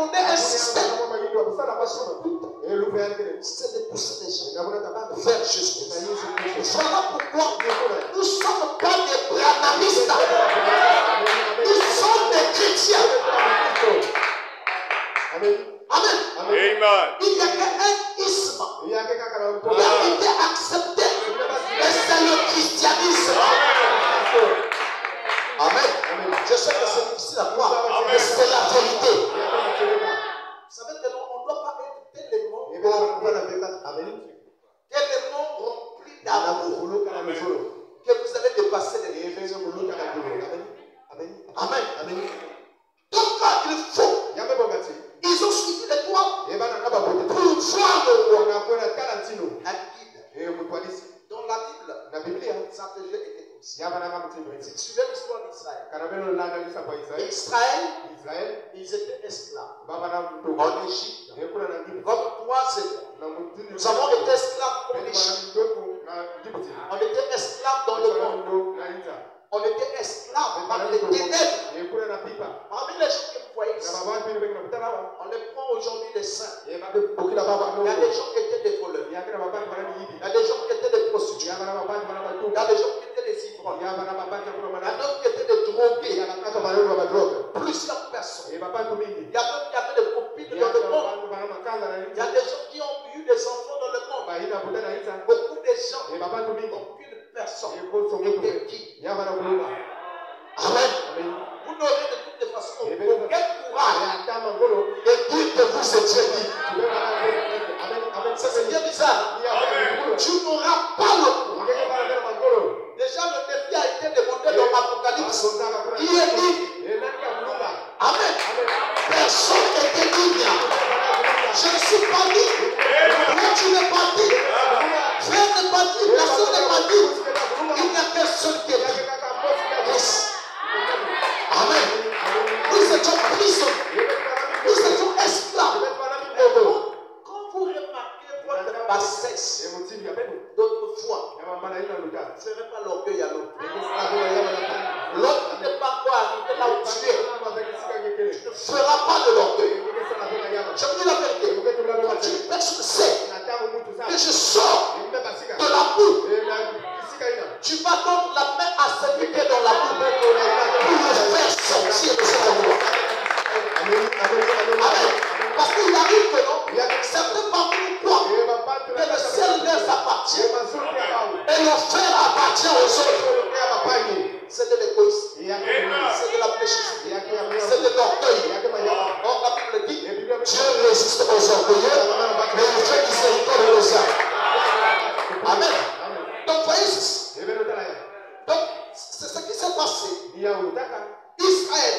fonder un système. C'est de pousser les gens vers Jésus. Voilà pourquoi nous sommes pas des branhamistes. Nous sommes des chrétiens. Amen. Amen. Il n'y a qu'un isme qui a été accepté. Et c'est le christianisme. Amen. Je sais que c'est difficile à croire, mais c'est la vérité. Vous savez que on ne doit pas être tellement rempli d'amour que vous allez dépasser les limites. Amen. Donc il faut. Ils ont suivi les toits pour voir un guide. Dans la Bible, ça a déjà été comme ça. Si tu suivais l'histoire d'Israël, ils étaient esclaves en Égypte. Comme toi, c'est nous avons été esclaves en Égypte. On était esclaves dans le monde. On était esclaves par les ténèbres. Parmi les gens que vous voyez ici, on les prend aujourd'hui des saints. Il y a des gens qui étaient des voleurs. Il y a des gens qui étaient des prostituées. Il y a des gens qui étaient des ivrognes. Il y a d'autres qui étaient des drogués. Plusieurs personnes. Il y a d'autres qui avaient des copines dans le monde. Il y a des gens qui ont eu des enfants dans le monde. Beaucoup de gens. Aucune personne était qui. Amen. Vous n'aurez de toutes les façons aucun courage de dire que vous étiez libre. C'est bien bizarre. Tu n'auras pas le courage. Déjà, le défi a été demandé dans l'Apocalypse. Qui est libre? Amen. Personne n'était libre. Je ne suis pas libre. Toi, tu n'es pas libre. Frère n'est pas libre. Personne n'est pas libre. Il n'y a personne qui est libre. Yes. Amen. Nous étions prisonniers. Nous étions esclaves. Quand vous remarquez votre bassesse d'autrefois, ne ferez pas l'orgueil à l'autre. L'autre n'est pas encore arrivé là où tu es. Tu ne feras pas de l'orgueil. Je vous dis la vérité. Quand une personne sait que je sors de la boue, tu vas donc la main à celui qui est dans la boue pour le faire sortir de cet endroit. Amen. Parce qu'il arrive que non, certains parmi nous croient que le ciel leur appartient et l'enfer appartient aux autres. C'est de l'égoïsme, c'est de la méchanceté, c'est de l'orgueil. Or la Bible dit, Dieu résiste aux orgueilleux, mais il fait miséricorde aux hommes. Amen. Donc voyez ceci. Donc c'est ce qui s'est passé. Israël,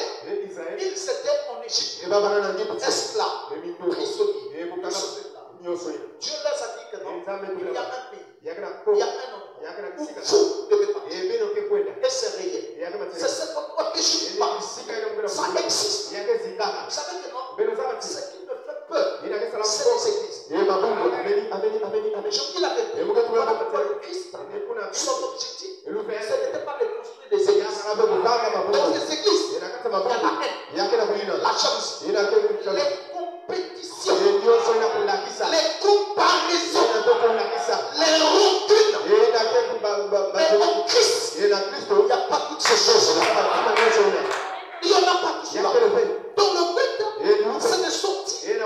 ils étaient en Égypte, esclaves, prisonniers. Dieu leur a dit que non, il y a un pays, il y a un endroit où vous devez partir. Et c'est réel. C'est cet endroit que je parle. Ça existe. Vous savez que non, ce qui me fait peur, c'est les églises. Je dis la vérité. Le Christ, son objectif, ce n'était pas de construire des églises. Dans les églises, il y a la haine, la jalousie, les compétitions, les comparaisons, les rancunes. Mais en Christ, il n'y a pas toutes ces choses-là. Il n'y en a pas tout cela. Donc le but, c'est de sortir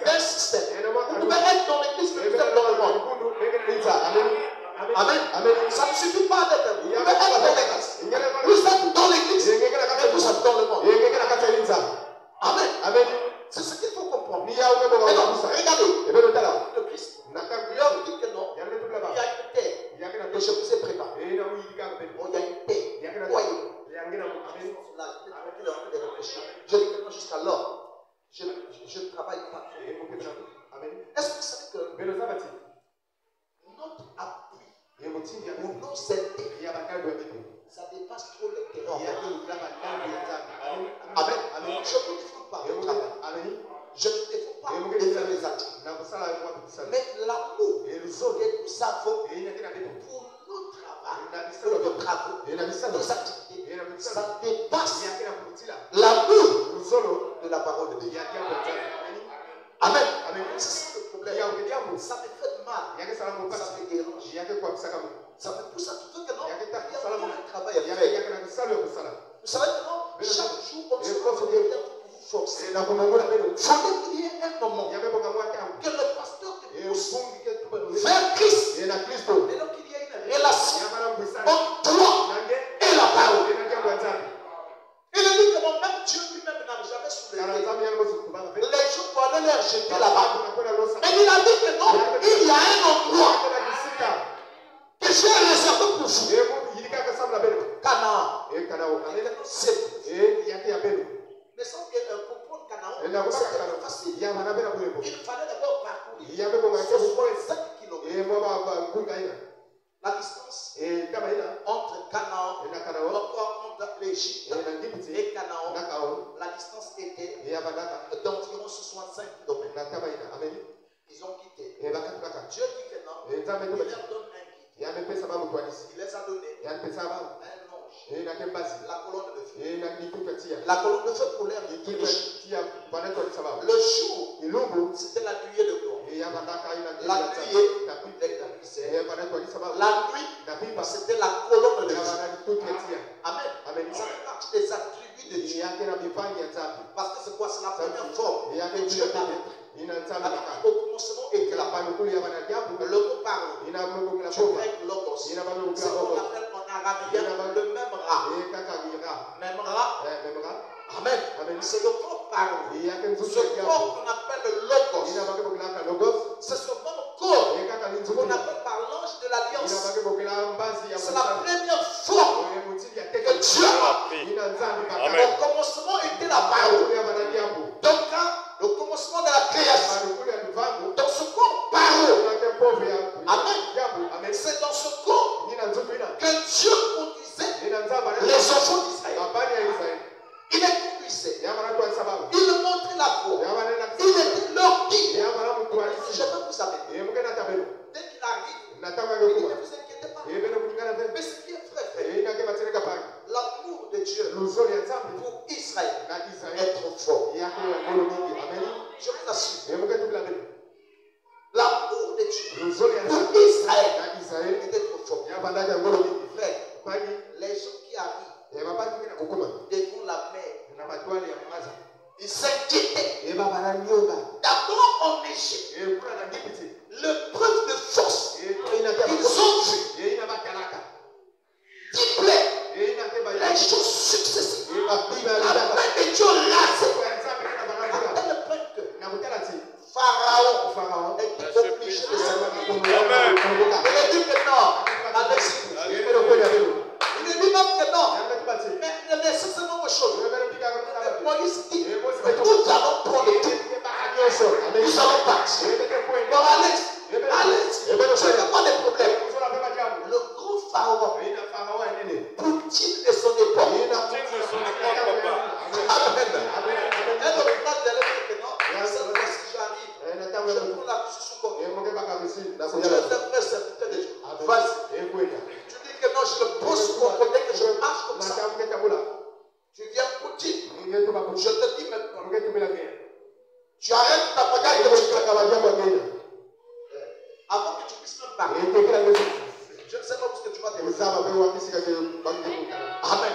d'un système. Vous pouvez être dans l'église, mais vous êtes dans le monde. Amen. Ça ne suffit pas d'être. Vous pouvez être dans l'église. Vous êtes dans l'église, mais vous êtes dans le monde. Amen. C'est ce qu'il faut comprendre. Regardez, le Christ. Il a dit que non, il y a une terre que je vous ai préparée. Il y a une terre. Voyez. Je dis que non, jusqu'alors, je ne travaille pas. Est-ce que vous savez que notre appui ou nos intérêts, ça dépasse trop les terrains. Amen. Je ne vous défends pas le travail. Je ne vous défends pas de faire les actes. Mais l'amour que nous avons pour nos travaux, nos activités, ça dépasse l'amour de la parole de Dieu. Amen. C'est ça le problème. Ça me fait mal. Ça me dérange. Ça me pousse à trouver que non, il y a un travail à faire. Vous savez que non, chaque jour, on se retrouve pour vous forcer. Il faudrait qu'il y ait un moment que le pasteur te pousse vers Christ. Et donc il y a une relation entre toi et la parole. Il a dit que non, même Dieu lui-même n'a jamais soulevé. Les gens vont aller leur jeter là-bas. Mais il a dit que non, il y a un endroit que j'ai réservé pour vous. Canaan. C'est mais sans que pour prendre Canaan, c'était facile. Il fallait d'abord parcourir 65 km. La distance entre Canaan, entre l'Égypte et Canaan, la distance était d'environ 65 km. Ils ont quitté. Dieu dit que non, il leur donne un guide. Il les a donné un ange, la colonne de feu. La colonne de feu pour leur diriger. Le jour, c'était la nuée de gloire. La nuée, la nuit, c'était la colonne de feu. Amen. Ça fait partie des attributs de Dieu. Parce que c'est quoi? C'est la première forme que Dieu a faite. Au commencement était la parole. Le mot parole, grec logos, c'est ce qu'on appelle en arabe le même rat. Même rat. Amen. C'est le corps parole. Ce corps qu'on appelle le logos, c'est ce même corps qu'on appelle par l'ange de l'alliance. C'est la première forme que Dieu a fait. Au commencement était la parole. Donc quand le commencement de la création, dans ce corps parole. Amen. C'est dans ce corps que Dieu conduisait les enfants d'Israël. Il les conduisait. Il montrait la voie. Il était leur guide. Je peux vous amener. Dès qu'il arrive, il dit ne vous inquiétez pas. Mais ce qui est vrai, l'amour de Dieu pour Israël est trop fort. Je vous assure. L'amour de Dieu pour Israël était trop fort. Frère, les gens qui arrivent devant la mer, ils s'inquiétaient. D'abord en Égypte, le preuve de force, ils ont vu 10 plaies, les choses successives. La main de Dieu rasée à tel point que Pharaon est obligé de s'arrêter. Il dit que non, il dit même que non, mais laissez seulement une chose. Moïse dit, nous allons prendre le temps. Nous allons partir. Bon, allez, je n'ai pas de problème. Le grand Pharaon, Poutine et son époque. Amen. Et le plan de l'être que non, cette fois si j'arrive, je prends la puce sous contrôle. Je devrais servir de Dieu. Vas-y. Tu dis que non, je le pose sous contrôle dès que je marche comme ça. Tu viens Poutine. Je te dis maintenant. Tu arrêtes ta bagaille de avant que tu puisses même parler. Je ne sais pas où ce que tu vas te dire. Amen.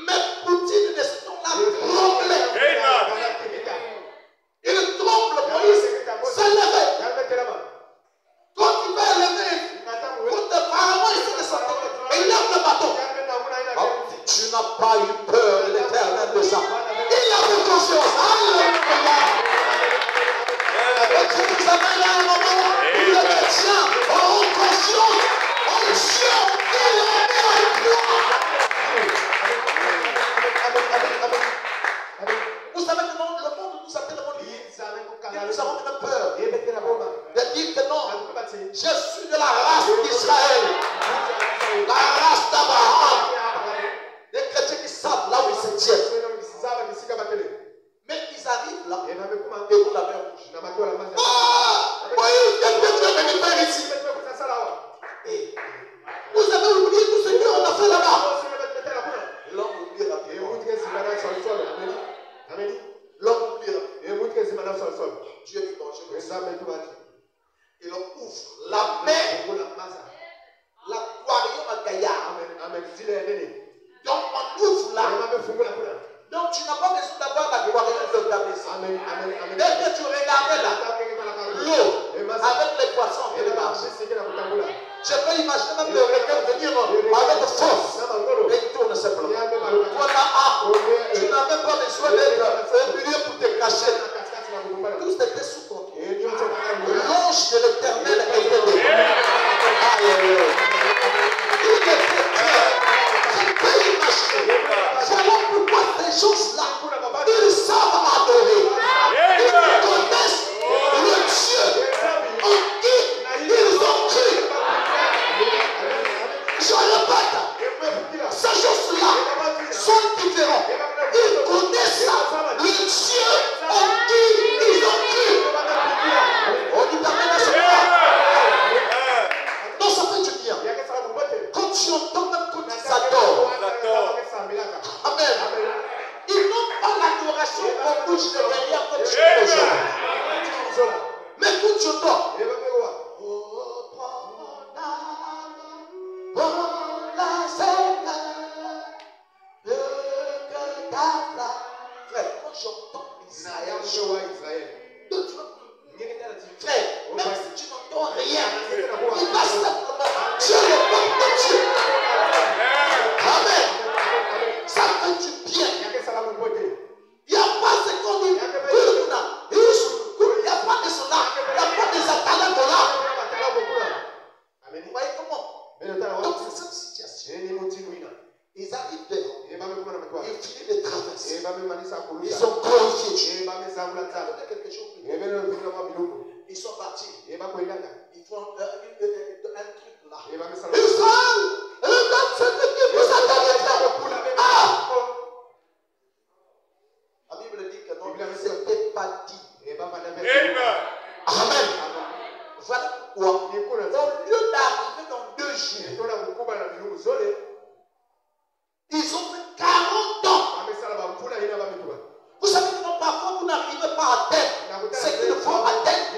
Mais Poutine ne sont là tremblé. Il tremble, Moïse s'est levé. Quand il va lever, quand Pharaon essaie de s'entendre, il lève le bateau. Tu n'as pas eu peur de l'Éternel de ça. Il a eu confiance. Alléluia. Et tu nous amènes à un moment où les chrétiens auront confiance en Dieu et en toi. Vous savez que non, le monde nous a tellement liés que nous avons même peur de dire que non, je suis de la race d'Israël, la race d'Abraham. Des chrétiens qui savent là où ils se tiennent. Mais ils arrivent là et vont la mer rouge. Ah! Moïse, qu'est-ce que tu es venu faire ici? Et vous avez oublié tout ce qu'on a fait là-bas. L'homme oubliera. L'homme oubliera. Dieu dit bon, je veux. Et l'on ouvre la main, l'aquarium à gaillard. Donc on ouvre là. Donc tu n'as pas besoin d'avoir l'aquarium de ta maison. Dès que tu regardais là, l'eau avec les poissons qui débarquent. Je peux imaginer même le requin venir avec force et il tourne simplement. Toi là, tu n'as même pas besoin d'être au milieu pour te cacher. Tout était sous contrôle. L'ange de l'Éternel était là. Il était clair. Je peux imaginer. Voilà pourquoi ces choses-là, ils savent adorer. Ils connaissent le Dieu en qui ils ont cru. Je répète, ces choses-là sont différentes. Ils connaissent le Dieu en qui ils ont cru. On dit t'amène à ce point. Non, ça fait du bien. Quand tu entends même quand ils adorent. Amen. Ils n'ont pas l'adoration qu'on bouge de derrière comme tu fais aujourd'hui. Mais quand tu entends. Frère, quand j'entends Israël, frère, même si tu n'entends rien, il va simplement Dieu le peuple de Dieu. Amen. Ça fait du bien. Il n'y a pas ce qu'on dit. Il n'y a pas de cela. Il n'y a pas des atalants de là. Vous voyez comment? Donc c'est cette situation. Ils arrivent devant. Ils finissent de traverser. Ils ont glorifié Dieu. Quelque chose plus. Ils sont partis. Ils font un truc là. Israël, regarde ce que vous attendez. Ah! La Bible dit que non, ce n'était pas dit. Amen. Voilà pourquoi, au lieu d'arriver dans 2 jours, ils ont fait 40 ans. Vous savez que parfois vous n'arrivez pas à atteindre ce qu'il faut atteindre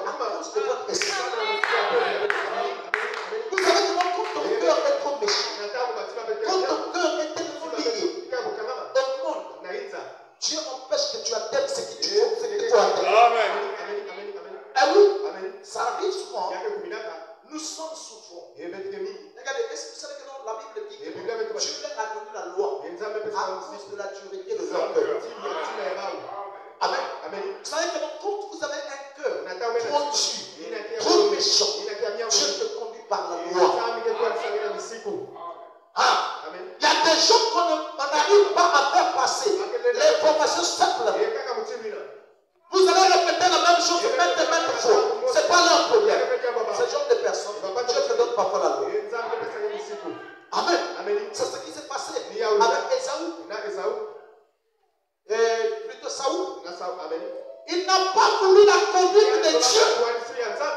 à cause de votre esprit. Vous savez que quand ton cœur est trop méchant, quand ton cœur est tellement lié au monde, Dieu empêche que tu atteignes ce que tu faut atteindre. Amen. Ah oui, ça arrive souvent. Nous sommes souvent. Regardez, est-ce que vous savez que dans la Bible dit que Dieu leur a donné la loi à cause de la dureté de leur cœur. Amen. Vous savez que quand vous avez un cœur trop dur, trop méchant, Dieu te conduit par la loi. Il y a des gens qu'on n'arrive pas à faire passer l'information simple. Vous allez répéter la même chose maintes fois. Ce n'est pas leur problème. Ce genre de personnes, Dieu te donne parfois la loi. Amen. C'est ce qui s'est passé avec Esaü. Plutôt Saoul. Il n'a pas voulu la conduite de Dieu.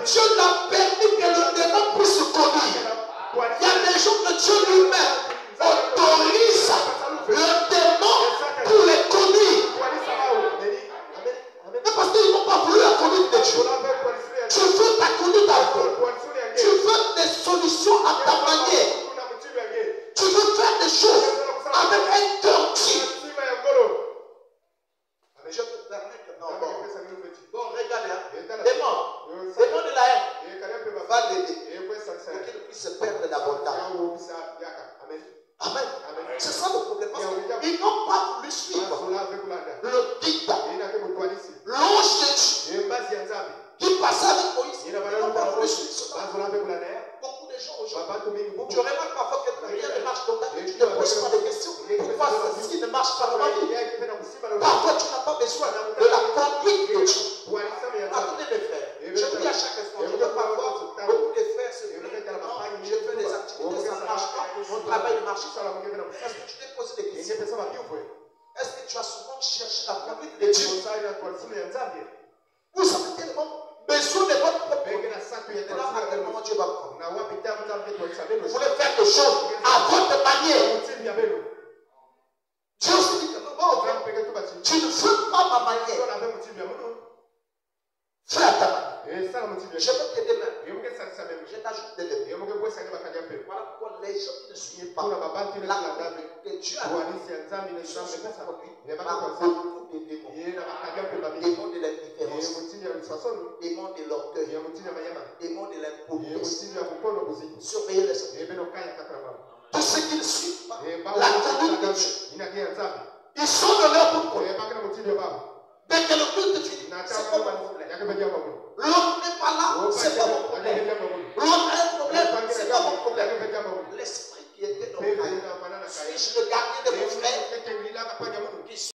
Dieu l'a permis que le démon puisse se conduire. Il y a des gens que Dieu lui-même autorise le démon pour les conduire. Mais parce qu'ils n'ont pas voulu la conduite de Dieu. Tu veux ta conduite à toi. Tu veux des solutions à ta manière. Tu veux faire des choses avec un cœur dur. Je te permets que non. Bon, regardez. Démon de la haine va l'aider pour qu'il puisse se perdre davantage. Amen. C'est ça le problème. Parce qu'ils n'ont pas voulu suivre le dictat. L'ange de Dieu qui passait avec Moïse. Ils n'ont pas voulu suivre cela. Beaucoup de gens aujourd'hui, tu remarques parfois que rien ne marche dans ta vie. Tu ne te poses pas de questions. Pourquoi ceci ne marche pas dans ma vie? Parfois, tu n'as pas besoin de la conduite de Dieu. Attendez mes frères, je vous dis à chaque instant, je veux parfois, beaucoup de frères se plaignent tellement, je fais des activités, ça ne marche pas, mon travail ne marche pas. Est-ce que tu t'es posé des questions? Est-ce que tu as souvent cherché la conduite de Dieu? Vous savez tellement besoin de votre propre vie. Et là, à quel moment Dieu va prendre? Vous voulez faire des choses à votre manière. Dieu aussi dit que non, tu ne veux pas ma manière. Fais à ta main. Je peux t'aider même. Je t'ajoute des lettres. Voilà pourquoi les gens qui ne suivent pas la que Dieu a donné sont souvent conduits par beaucoup de démons. Démons de l'indifférence, démons de l'orgueil, démons de l'impotence. Surveillez les hommes. Tous ceux qui ne suivent pas la conduite de Dieu, ils sont de leur propre. Dès que le culte finit, c'est pas mon problème. L'autre n'est pas là, c'est pas mon problème. L'autre a un problème, c'est pas mon problème. L'esprit qui était dans le suis-je le gardien de mon frère qui